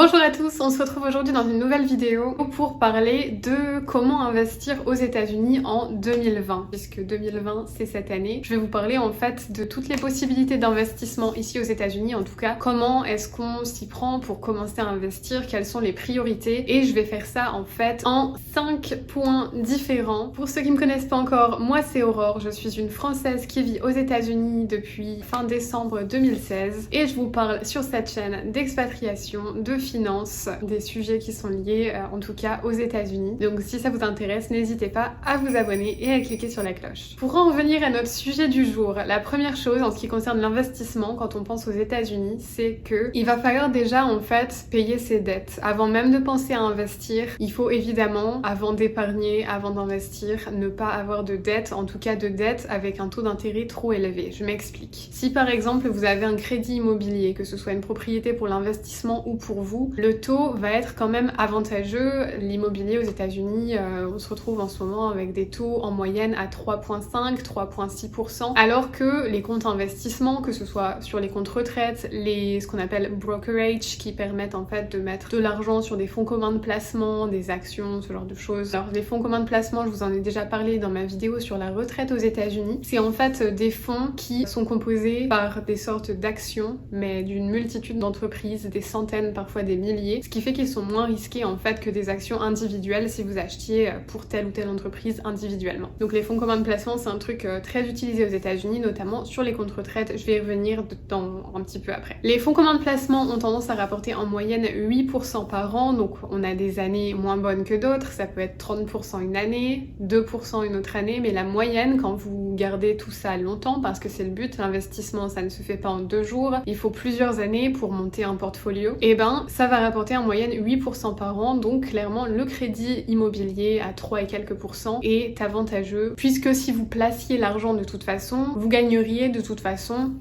Bonjour à tous, on se retrouve aujourd'hui dans une nouvelle vidéo pour parler de comment investir aux États-Unis en 2020, puisque 2020 c'est cette année. Je vais vous parler en fait de toutes les possibilités d'investissement ici aux États-Unis, en tout cas comment est-ce qu'on s'y prend pour commencer à investir, quelles sont les priorités, et je vais faire ça en fait en 5 points différents. Pour ceux qui me connaissent pas encore, moi c'est Aurore, je suis une Française qui vit aux États-Unis depuis fin décembre 2016 et je vous parle sur cette chaîne d'expatriation, de finances, des sujets qui sont liés en tout cas aux États-Unis. Donc si ça vous intéresse, n'hésitez pas à vous abonner et à cliquer sur la cloche. Pour en revenir à notre sujet du jour, la première chose en ce qui concerne l'investissement quand on pense aux États-Unis, c'est que il va falloir déjà en fait payer ses dettes. Avant même de penser à investir, il faut évidemment, avant d'épargner, avant d'investir, ne pas avoir de dettes, en tout cas de dettes avec un taux d'intérêt trop élevé. Je m'explique. Si par exemple vous avez un crédit immobilier, que ce soit une propriété pour l'investissement ou pour vous, le taux va être quand même avantageux. L'immobilier aux États-Unis, on se retrouve en ce moment avec des taux en moyenne à 3,5, 3,6%, alors que les comptes investissement, que ce soit sur les comptes retraite, ce qu'on appelle brokerage, qui permettent en fait de mettre de l'argent sur des fonds communs de placement, des actions, ce genre de choses. Alors les fonds communs de placement, je vous en ai déjà parlé dans ma vidéo sur la retraite aux États-Unis. C'est en fait des fonds qui sont composés par des sortes d'actions, mais d'une multitude d'entreprises, des centaines, parfois des milliers, ce qui fait qu'ils sont moins risqués en fait que des actions individuelles si vous achetiez pour telle ou telle entreprise individuellement. Donc les fonds communs de placement, c'est un truc très utilisé aux États-Unis, notamment sur les comptes retraite. Je vais y revenir un petit peu après. Les fonds communs de placement ont tendance à rapporter en moyenne 8% par an, donc on a des années moins bonnes que d'autres, ça peut être 30% une année, 2% une autre année, mais la moyenne, quand vous gardez tout ça longtemps, parce que c'est le but, l'investissement ça ne se fait pas en 2 jours, il faut plusieurs années pour monter un portfolio, et ben ça va rapporter en moyenne 8% par an, donc clairement le crédit immobilier à 3 et quelques pourcents est avantageux, puisque si vous placiez l'argent de toute façon, vous gagneriez de toute façon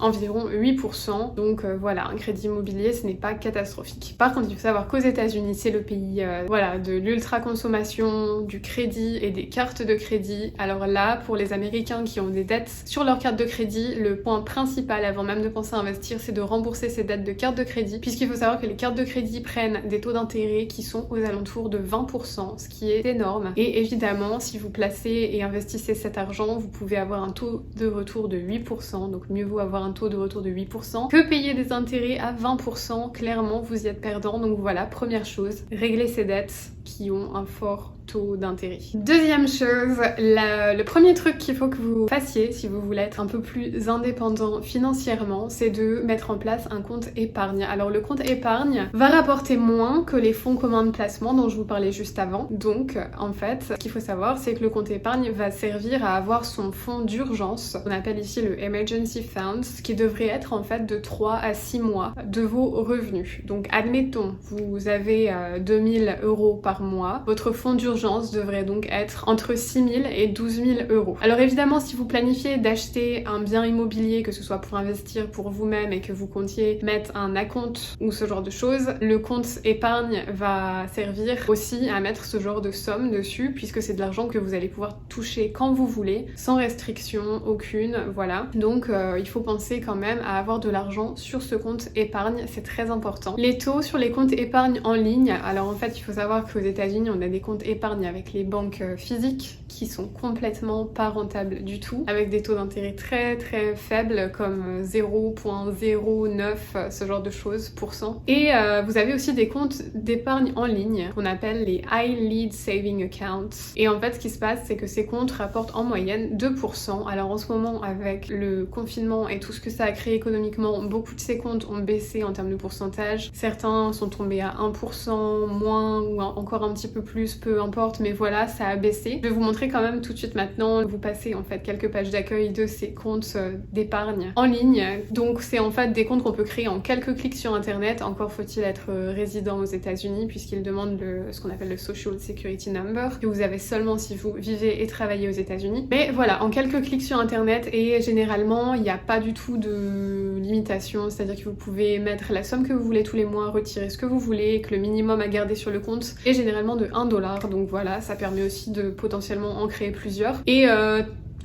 environ 8%, donc voilà, un crédit immobilier ce n'est pas catastrophique. Par contre il faut savoir qu'aux États-Unis c'est le pays voilà, de l'ultra consommation, du crédit et des cartes de crédit. Alors là, pour les Américains qui ont des dettes sur leur carte de crédit, le point principal avant même de penser à investir, c'est de rembourser ces dettes de carte de crédit, puisqu'il faut savoir que les cartes de crédit prennent des taux d'intérêt qui sont aux alentours de 20%, ce qui est énorme. Et évidemment, si vous placez et investissez cet argent, vous pouvez avoir un taux de retour de 8%, donc mieux vaut avoir un taux de retour de 8% que payer des intérêts à 20%, clairement vous y êtes perdant. Donc voilà, première chose, régler ses dettes qui ont un fort taux d'intérêt. Deuxième chose, le premier truc qu'il faut que vous fassiez si vous voulez être un peu plus indépendant financièrement, c'est de mettre en place un compte épargne. Alors le compte épargne va rapporter moins que les fonds communs de placement dont je vous parlais juste avant. Donc en fait, ce qu'il faut savoir, c'est que le compte épargne va servir à avoir son fonds d'urgence, on appelle ici le Emergency Funds, qui devrait être en fait de 3 à 6 mois de vos revenus. Donc admettons, vous avez 2000 € par mois, votre fonds d'urgence devrait donc être entre 6 000 et 12 000 €. Alors évidemment, si vous planifiez d'acheter un bien immobilier, que ce soit pour investir pour vous-même et que vous comptiez mettre un acompte ou ce genre de choses, le compte épargne va servir aussi à mettre ce genre de somme dessus, puisque c'est de l'argent que vous allez pouvoir toucher quand vous voulez, sans restriction aucune, voilà. Donc il faut penser quand même à avoir de l'argent sur ce compte épargne, c'est très important. Les taux sur les comptes épargne en ligne, alors en fait il faut savoir qu'aux États-Unis on a des comptes épargne avec les banques physiques qui sont complètement pas rentables du tout, avec des taux d'intérêt très très faibles comme 0,09, ce genre de choses, %. Et vous avez aussi des comptes d'épargne en ligne qu'on appelle les High Lead Saving Accounts. Et en fait ce qui se passe, c'est que ces comptes rapportent en moyenne 2%. Alors en ce moment, avec le confinement et tout ce que ça a créé économiquement, beaucoup de ces comptes ont baissé en termes de pourcentage. Certains sont tombés à 1%, moins ou encore un petit peu plus, peu importe, mais voilà, ça a baissé. Je vais vous montrer quand même tout de suite maintenant. Vous passez en fait quelques pages d'accueil de ces comptes d'épargne en ligne. Donc c'est en fait des comptes qu'on peut créer en quelques clics sur internet. Encore faut-il être résident aux États-Unis puisqu'ils demandent ce qu'on appelle le Social Security Number, que vous avez seulement si vous vivez et travaillez aux États-Unis. Mais voilà, en quelques clics sur internet, et généralement il n'y a pas du tout de limitation, c'est-à-dire que vous pouvez mettre la somme que vous voulez tous les mois, retirer ce que vous voulez, que le minimum à garder sur le compte est généralement de $1. Donc voilà, ça permet aussi de potentiellement en créer plusieurs. Et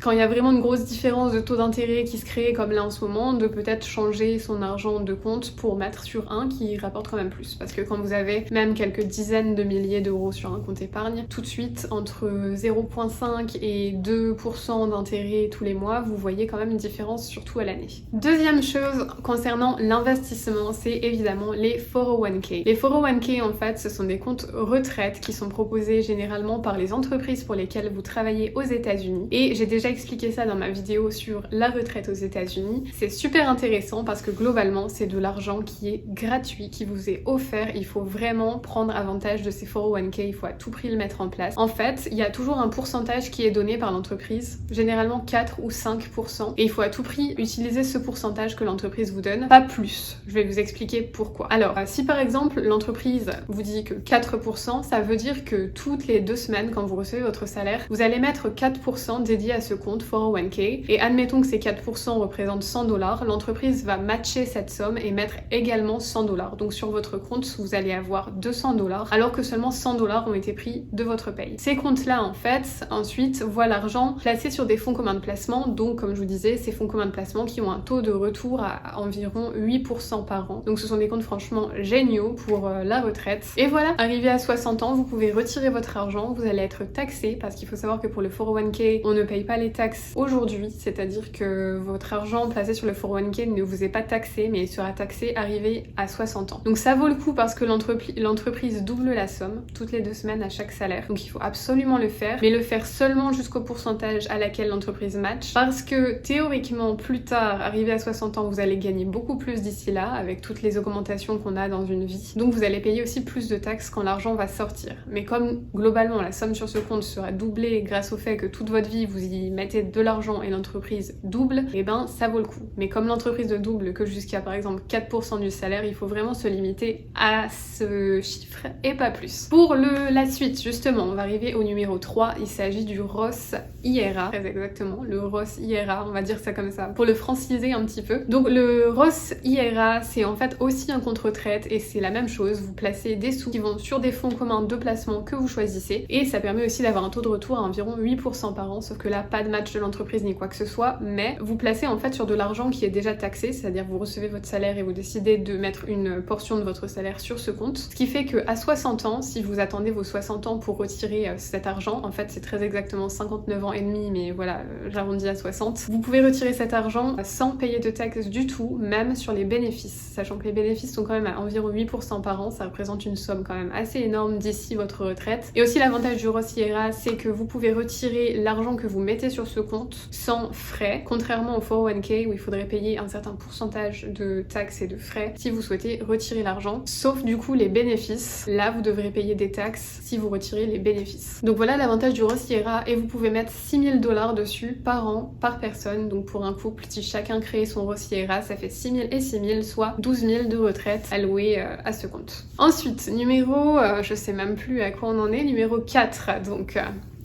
quand il y a vraiment une grosse différence de taux d'intérêt qui se crée comme là en ce moment, de peut-être changer son argent de compte pour mettre sur un qui rapporte quand même plus. Parce que quand vous avez même quelques dizaines de milliers d'euros sur un compte épargne, tout de suite entre 0,5 et 2% d'intérêt tous les mois, vous voyez quand même une différence surtout à l'année. Deuxième chose concernant l'investissement, c'est évidemment les 401k. Les 401k en fait, ce sont des comptes retraite qui sont proposés généralement par les entreprises pour lesquelles vous travaillez aux États-Unis. Et j'ai déjà expliqué ça dans ma vidéo sur la retraite aux États-Unis. C'est super intéressant parce que globalement, c'est de l'argent qui est gratuit, qui vous est offert. Il faut vraiment prendre avantage de ces 401k, il faut à tout prix le mettre en place. En fait, il y a toujours un pourcentage qui est donné par l'entreprise, généralement 4 ou 5%, et il faut à tout prix utiliser ce pourcentage que l'entreprise vous donne, pas plus. Je vais vous expliquer pourquoi. Alors, si par exemple l'entreprise vous dit que 4%, ça veut dire que toutes les 2 semaines, quand vous recevez votre salaire, vous allez mettre 4% dédié à ce compte 401k, et admettons que ces 4% représentent $100, l'entreprise va matcher cette somme et mettre également $100. Donc sur votre compte, vous allez avoir $200, alors que seulement $100 ont été pris de votre paye. Ces comptes-là, en fait, ensuite, voient l'argent placé sur des fonds communs de placement, donc comme je vous disais, ces fonds communs de placement qui ont un taux de retour à environ 8% par an. Donc ce sont des comptes franchement géniaux pour la retraite. Et voilà, arrivé à 60 ans, vous pouvez retirer votre argent, vous allez être taxé, parce qu'il faut savoir que pour le 401k, on ne paye pas les taxes aujourd'hui, c'est-à-dire que votre argent placé sur le 401k ne vous est pas taxé, mais il sera taxé arrivé à 60 ans. Donc ça vaut le coup parce que l'entreprise double la somme toutes les 2 semaines à chaque salaire. Donc il faut absolument le faire, mais le faire seulement jusqu'au pourcentage à laquelle l'entreprise match, parce que théoriquement plus tard, arrivé à 60 ans, vous allez gagner beaucoup plus d'ici là, avec toutes les augmentations qu'on a dans une vie. Donc vous allez payer aussi plus de taxes quand l'argent va sortir. Mais comme globalement la somme sur ce compte sera doublée grâce au fait que toute votre vie vous y mettez de l'argent et l'entreprise double, et ben ça vaut le coup. Mais comme l'entreprise ne double que jusqu'à par exemple 4% du salaire, il faut vraiment se limiter à ce chiffre et pas plus. Pour la suite, justement, on va arriver au numéro 3, il s'agit du Roth IRA, très exactement, le Roth IRA, on va dire ça comme ça, pour le franciser un petit peu. Donc le Roth IRA, c'est en fait aussi un compte retraite et c'est la même chose, vous placez des sous qui vont sur des fonds communs de placement que vous choisissez et ça permet aussi d'avoir un taux de retour à environ 8% par an, sauf que là, pas de match de l'entreprise ni quoi que ce soit, mais vous placez en fait sur de l'argent qui est déjà taxé, c'est-à-dire vous recevez votre salaire et vous décidez de mettre une portion de votre salaire sur ce compte, ce qui fait qu'à 60 ans, si vous attendez vos 60 ans pour retirer cet argent, en fait c'est très exactement 59 ans et demi, mais voilà, j'arrondis à 60, vous pouvez retirer cet argent sans payer de taxes du tout, même sur les bénéfices, sachant que les bénéfices sont quand même à environ 8% par an, ça représente une somme quand même assez énorme d'ici votre retraite. Et aussi l'avantage du Roth IRA, c'est que vous pouvez retirer l'argent que vous mettez sur ce compte sans frais, contrairement au 401k où il faudrait payer un certain pourcentage de taxes et de frais si vous souhaitez retirer l'argent, sauf du coup les bénéfices. Là, vous devrez payer des taxes si vous retirez les bénéfices. Donc voilà l'avantage du Roth IRA et vous pouvez mettre $6 000 dessus par an, par personne. Donc pour un couple, si chacun crée son Roth IRA, ça fait 6 000 et 6 000, soit 12 000 de retraite allouée à ce compte. Ensuite, je sais même plus à quoi on en est, numéro 4. Donc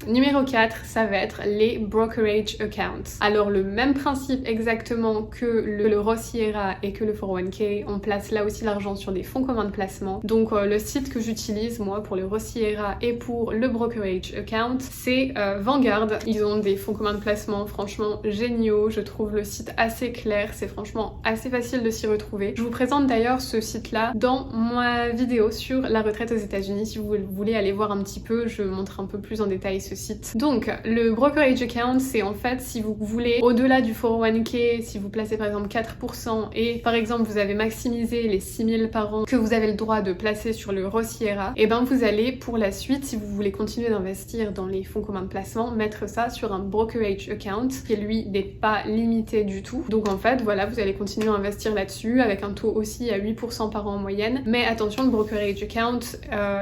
numéro 4, ça va être les brokerage accounts. Alors le même principe exactement que le Roth IRA et que le 401k, on place là aussi l'argent sur des fonds communs de placement. Donc le site que j'utilise moi pour le Roth IRA et pour le brokerage account, c'est Vanguard. Ils ont des fonds communs de placement franchement géniaux, je trouve le site assez clair, c'est franchement assez facile de s'y retrouver. Je vous présente d'ailleurs ce site-là dans ma vidéo sur la retraite aux États-Unis. Si vous voulez aller voir un petit peu, je montre un peu plus en détail ce site. Donc le brokerage account, c'est en fait si vous voulez au-delà du 401k, si vous placez par exemple 4% et par exemple vous avez maximisé les 6 000 par an que vous avez le droit de placer sur le Roth IRA, et ben vous allez pour la suite, si vous voulez continuer d'investir dans les fonds communs de placement, mettre ça sur un brokerage account qui lui n'est pas limité du tout. Donc en fait voilà, vous allez continuer à investir là-dessus avec un taux aussi à 8% par an en moyenne, mais attention, le brokerage account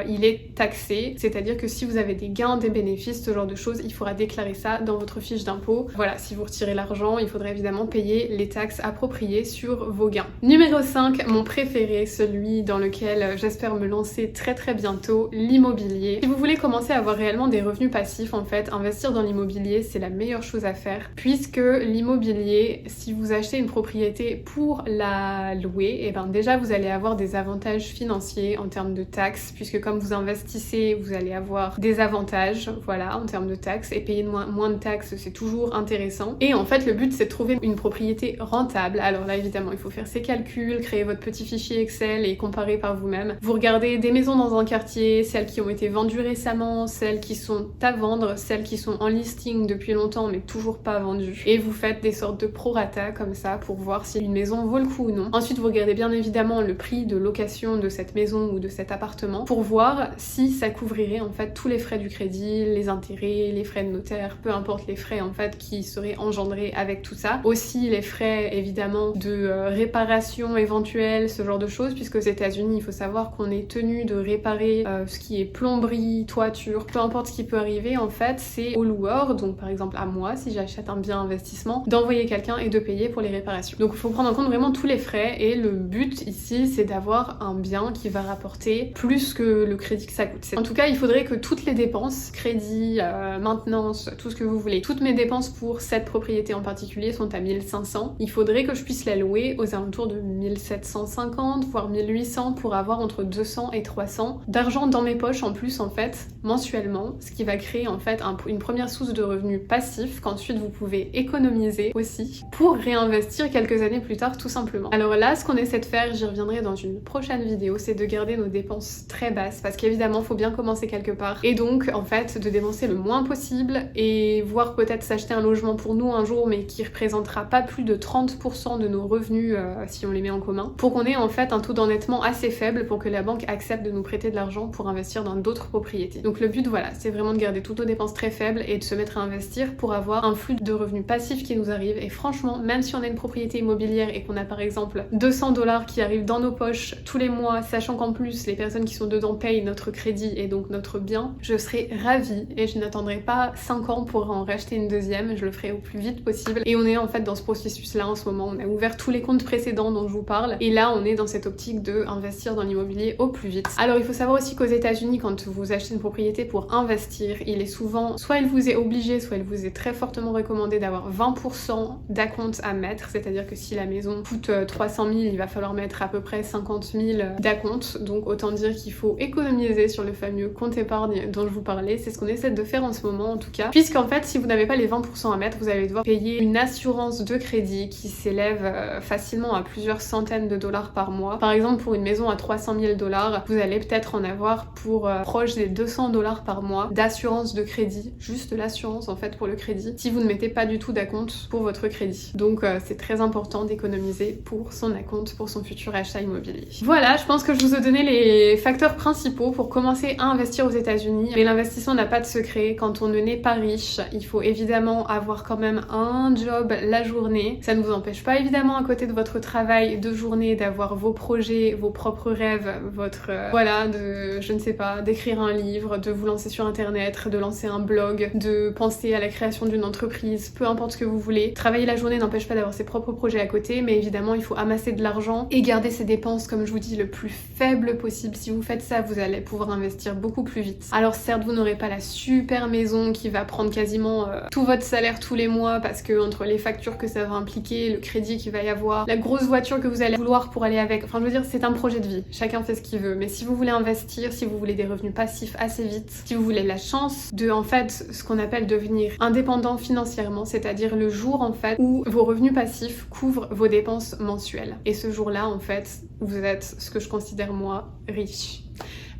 il est taxé, c'est-à-dire que si vous avez des gains, des bénéfices, ce genre de choses, il faudra déclarer ça dans votre fiche d'impôt. Voilà, si vous retirez l'argent, il faudra évidemment payer les taxes appropriées sur vos gains. Numéro 5, mon préféré, celui dans lequel j'espère me lancer très très bientôt, l'immobilier. Si vous voulez commencer à avoir réellement des revenus passifs, en fait, investir dans l'immobilier, c'est la meilleure chose à faire, puisque l'immobilier, si vous achetez une propriété pour la louer, et ben déjà vous allez avoir des avantages financiers en termes de taxes, puisque comme vous investissez, vous allez avoir des avantages, voilà, voilà, en termes de taxes, et payer moins de taxes, c'est toujours intéressant. Et en fait, le but, c'est de trouver une propriété rentable. Alors là, évidemment, il faut faire ses calculs, créer votre petit fichier Excel et comparer par vous-même. Vous regardez des maisons dans un quartier, celles qui ont été vendues récemment, celles qui sont à vendre, celles qui sont en listing depuis longtemps mais toujours pas vendues. Et vous faites des sortes de prorata comme ça pour voir si une maison vaut le coup ou non. Ensuite, vous regardez bien évidemment le prix de location de cette maison ou de cet appartement pour voir si ça couvrirait en fait tous les frais du crédit, les intérêts, les frais de notaire, peu importe les frais en fait qui seraient engendrés avec tout ça. Aussi les frais évidemment de réparation éventuelle, ce genre de choses, puisque aux États-Unis il faut savoir qu'on est tenu de réparer ce qui est plomberie, toiture, peu importe ce qui peut arriver en fait, c'est au loueur, donc par exemple à moi si j'achète un bien investissement, d'envoyer quelqu'un et de payer pour les réparations. Donc il faut prendre en compte vraiment tous les frais et le but ici c'est d'avoir un bien qui va rapporter plus que le crédit que ça coûte. En tout cas il faudrait que toutes les dépenses, crédit, maintenance, tout ce que vous voulez, toutes mes dépenses pour cette propriété en particulier sont à 1500. Il faudrait que je puisse la louer aux alentours de 1750 voire 1800 pour avoir entre 200 et 300 d'argent dans mes poches en plus en fait mensuellement, ce qui va créer en fait une première source de revenus passifs qu'ensuite vous pouvez économiser aussi pour réinvestir quelques années plus tard tout simplement. Alors là ce qu'on essaie de faire, j'y reviendrai dans une prochaine vidéo, c'est de garder nos dépenses très basses parce qu'évidemment faut bien commencer quelque part et donc en fait de dépenser le moins possible et voire peut-être s'acheter un logement pour nous un jour mais qui représentera pas plus de 30% de nos revenus si on les met en commun pour qu'on ait en fait un taux d'endettement assez faible pour que la banque accepte de nous prêter de l'argent pour investir dans d'autres propriétés. Donc le but voilà c'est vraiment de garder toutes nos dépenses très faibles et de se mettre à investir pour avoir un flux de revenus passifs qui nous arrive et franchement même si on a une propriété immobilière et qu'on a par exemple 200$ qui arrivent dans nos poches tous les mois sachant qu'en plus les personnes qui sont dedans payent notre crédit et donc notre bien, je serais ravie et je n'attendrai pas 5 ans pour en racheter une deuxième, je le ferai au plus vite possible et on est en fait dans ce processus là en ce moment, on a ouvert tous les comptes précédents dont je vous parle et là on est dans cette optique de investir dans l'immobilier au plus vite. Alors il faut savoir aussi qu'aux États-Unis quand vous achetez une propriété pour investir, il est souvent, soit il vous est obligé, soit il vous est très fortement recommandé d'avoir 20% d'acompte à mettre, c'est-à-dire que si la maison coûte 300 000, il va falloir mettre à peu près 50 000 d'acompte, donc autant dire qu'il faut économiser sur le fameux compte épargne dont je vous parlais, c'est ce qu'on essaie de faire en ce moment en tout cas, puisqu'en fait si vous n'avez pas les 20% à mettre, vous allez devoir payer une assurance de crédit qui s'élève facilement à plusieurs centaines de dollars par mois. Par exemple pour une maison à 300 000 $, vous allez peut-être en avoir pour proche des 200$ par mois d'assurance de crédit, juste l'assurance en fait pour le crédit, si vous ne mettez pas du tout d'acompte pour votre crédit. Donc c'est très important d'économiser pour son acompte, pour son futur achat immobilier. Voilà, je pense que je vous ai donné les facteurs principaux pour commencer à investir aux États-Unis. Mais l'investissement n'a pas de secret. Quand on ne naît pas riche, il faut évidemment avoir quand même un job la journée. Ça ne vous empêche pas évidemment à côté de votre travail de journée d'avoir vos projets, vos propres rêves, votre voilà, je ne sais pas, d'écrire un livre, de vous lancer sur internet, de lancer un blog, de penser à la création d'une entreprise, peu importe ce que vous voulez. Travailler la journée n'empêche pas d'avoir ses propres projets à côté, mais évidemment il faut amasser de l'argent et garder ses dépenses, comme je vous dis, le plus faible possible. Si vous faites ça, vous allez pouvoir investir beaucoup plus vite. Alors certes, vous n'aurez pas la super maison qui va prendre quasiment tout votre salaire tous les mois parce que entre les factures que ça va impliquer, le crédit qu'il va y avoir, la grosse voiture que vous allez vouloir pour aller avec, enfin je veux dire c'est un projet de vie, chacun fait ce qu'il veut, mais si vous voulez investir, si vous voulez des revenus passifs assez vite, si vous voulez la chance de en fait ce qu'on appelle devenir indépendant financièrement, c'est-à-dire le jour en fait où vos revenus passifs couvrent vos dépenses mensuelles. Et ce jour-là en fait, vous êtes ce que je considère moi riche.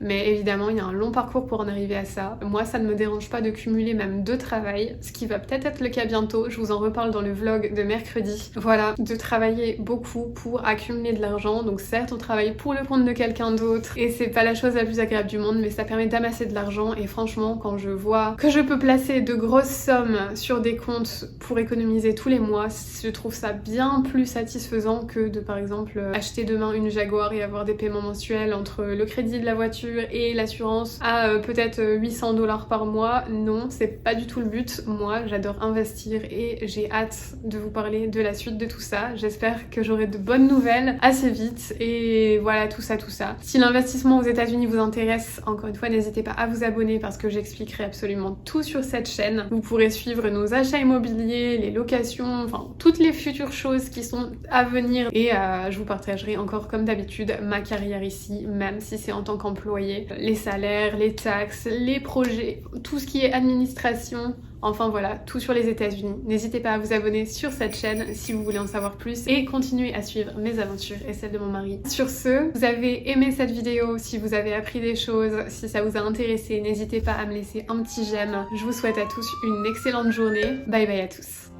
Mais évidemment, il y a un long parcours pour en arriver à ça. Moi, ça ne me dérange pas de cumuler même 2 travails, ce qui va peut-être être le cas bientôt. Je vous en reparle dans le vlog de mercredi. Voilà, de travailler beaucoup pour accumuler de l'argent. Donc certes, on travaille pour le compte de quelqu'un d'autre et c'est pas la chose la plus agréable du monde, mais ça permet d'amasser de l'argent. Et franchement, quand je vois que je peux placer de grosses sommes sur des comptes pour économiser tous les mois, je trouve ça bien plus satisfaisant que de, par exemple, acheter demain une Jaguar et avoir des paiements mensuels entre le crédit de la voiture et l'assurance à peut-être 800$ par mois. Non, c'est pas du tout le but. Moi, j'adore investir et j'ai hâte de vous parler de la suite de tout ça. J'espère que j'aurai de bonnes nouvelles assez vite et voilà, tout ça. Si l'investissement aux États-Unis vous intéresse, encore une fois, n'hésitez pas à vous abonner parce que j'expliquerai absolument tout sur cette chaîne. Vous pourrez suivre nos achats immobiliers, les locations, enfin toutes les futures choses qui sont à venir et je vous partagerai encore comme d'habitude ma carrière ici, même si c'est en tant qu'emploi loyer, les salaires, les taxes, les projets, tout ce qui est administration. Enfin voilà, tout sur les États-Unis. N'hésitez pas à vous abonner sur cette chaîne si vous voulez en savoir plus et continuer à suivre mes aventures et celles de mon mari. Sur ce, vous avez aimé cette vidéo, si vous avez appris des choses, si ça vous a intéressé, n'hésitez pas à me laisser un petit j'aime. Je vous souhaite à tous une excellente journée. Bye bye à tous.